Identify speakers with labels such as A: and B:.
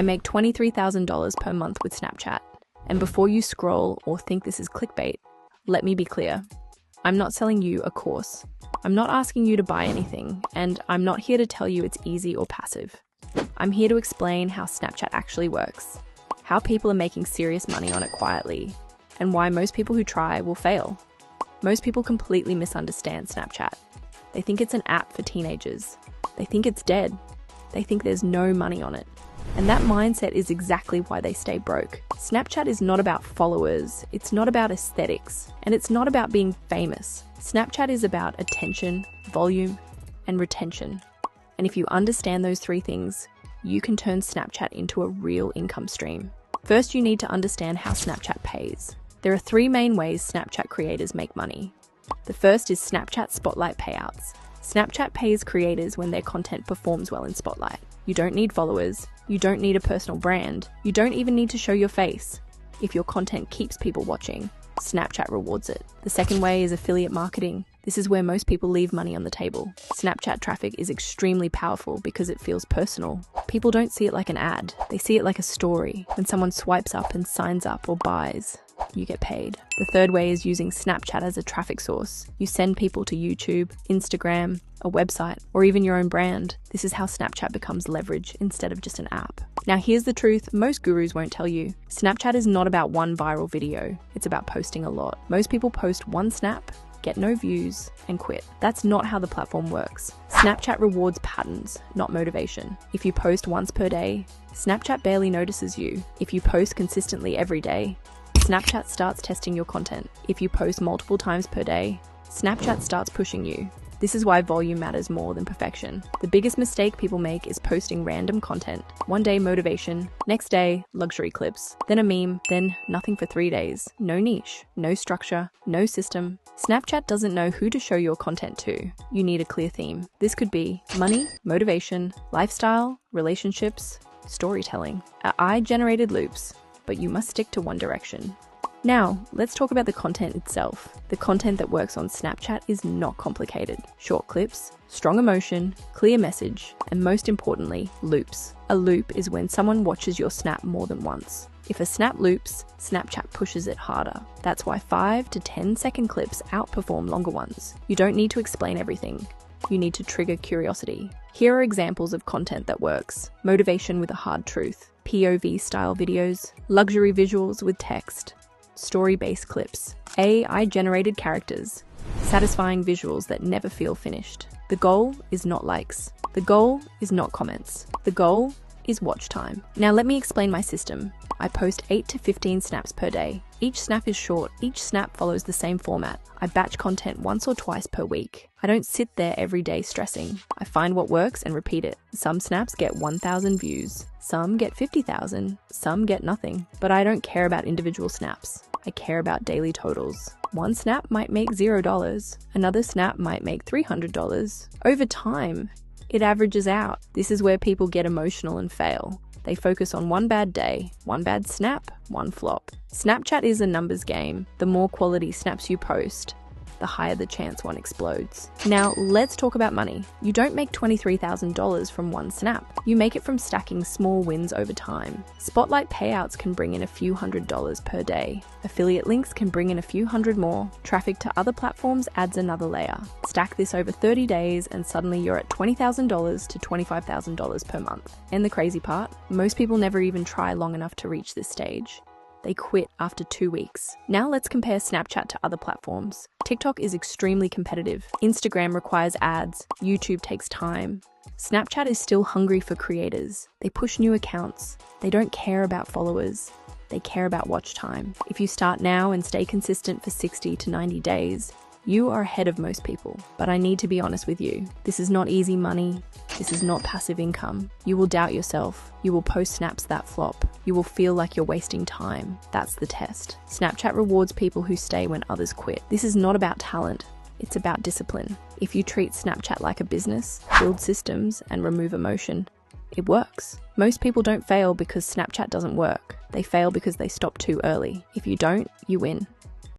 A: I make $23,000 per month with Snapchat. And before you scroll or think this is clickbait, let me be clear. I'm not selling you a course. I'm not asking you to buy anything, and I'm not here to tell you it's easy or passive. I'm here to explain how Snapchat actually works, how people are making serious money on it quietly, and why most people who try will fail. Most people completely misunderstand Snapchat. They think it's an app for teenagers. They think it's dead. They think there's no money on it. And that mindset is exactly why they stay broke. Snapchat is not about followers, it's not about aesthetics, and it's not about being famous. Snapchat is about attention, volume, and retention. And if you understand those three things, you can turn Snapchat into a real income stream. First, you need to understand how Snapchat pays. There are three main ways Snapchat creators make money. The first is Snapchat Spotlight payouts. Snapchat pays creators when their content performs well in Spotlight. You don't need followers, you don't need a personal brand, you don't even need to show your face. If your content keeps people watching, Snapchat rewards it. The second way is affiliate marketing. This is where most people leave money on the table. Snapchat traffic is extremely powerful because it feels personal. People don't see it like an ad, they see it like a story. When someone swipes up and signs up or buys, you get paid. The third way is using Snapchat as a traffic source. You send people to YouTube, Instagram, a website, or even your own brand. This is how Snapchat becomes leverage instead of just an app. Now here's the truth most gurus won't tell you. Snapchat is not about one viral video, it's about posting a lot. Most people post one snap, get no views, and quit. That's not how the platform works. Snapchat rewards patterns, not motivation. If you post once per day, Snapchat barely notices you. If you post consistently every day, Snapchat starts testing your content. If you post multiple times per day, Snapchat starts pushing you. This is why volume matters more than perfection. The biggest mistake people make is posting random content. One day motivation, next day luxury clips, then a meme, then nothing for 3 days. No niche, no structure, no system. Snapchat doesn't know who to show your content to. You need a clear theme. This could be money, motivation, lifestyle, relationships, storytelling. AI-generated loops, but you must stick to one direction. Now, let's talk about the content itself. The content that works on Snapchat is not complicated. Short clips, strong emotion, clear message, and most importantly, loops. A loop is when someone watches your snap more than once. If a snap loops, Snapchat pushes it harder. That's why 5 to 10 second clips outperform longer ones. You don't need to explain everything. You need to trigger curiosity. Here are examples of content that works. Motivation with a hard truth, POV style videos, luxury visuals with text, story-based clips, AI-generated characters, satisfying visuals that never feel finished. The goal is not likes. The goal is not comments. The goal is watch time. Now let me explain my system. I post 8 to 15 snaps per day. Each snap is short. Each snap follows the same format. I batch content once or twice per week. I don't sit there every day stressing. I find what works and repeat it. Some snaps get 1,000 views. Some get 50,000. Some get nothing. But I don't care about individual snaps. I care about daily totals. One snap might make $0. Another snap might make $300. Over time, it averages out. This is where people get emotional and fail. They focus on one bad day, one bad snap, one flop. Snapchat is a numbers game. The more quality snaps you post, the higher the chance one explodes. Now, let's talk about money. You don't make $23,000 from one snap. You make it from stacking small wins over time. Spotlight payouts can bring in a few $100s per day. Affiliate links can bring in a few hundred more. Traffic to other platforms adds another layer. Stack this over 30 days and suddenly you're at $20,000 to $25,000 per month. And the crazy part, most people never even try long enough to reach this stage. They quit after 2 weeks. Now let's compare Snapchat to other platforms. TikTok is extremely competitive. Instagram requires ads. YouTube takes time. Snapchat is still hungry for creators. They push new accounts. They don't care about followers. They care about watch time. If you start now and stay consistent for 60 to 90 days, you are ahead of most people. But I need to be honest with you. This is not easy money. This is not passive income. You will doubt yourself. You will post snaps that flop. You will feel like you're wasting time. That's the test. Snapchat rewards people who stay when others quit. This is not about talent. It's about discipline. If you treat Snapchat like a business, build systems, and remove emotion, it works. Most people don't fail because Snapchat doesn't work. They fail because they stop too early. If you don't, you win.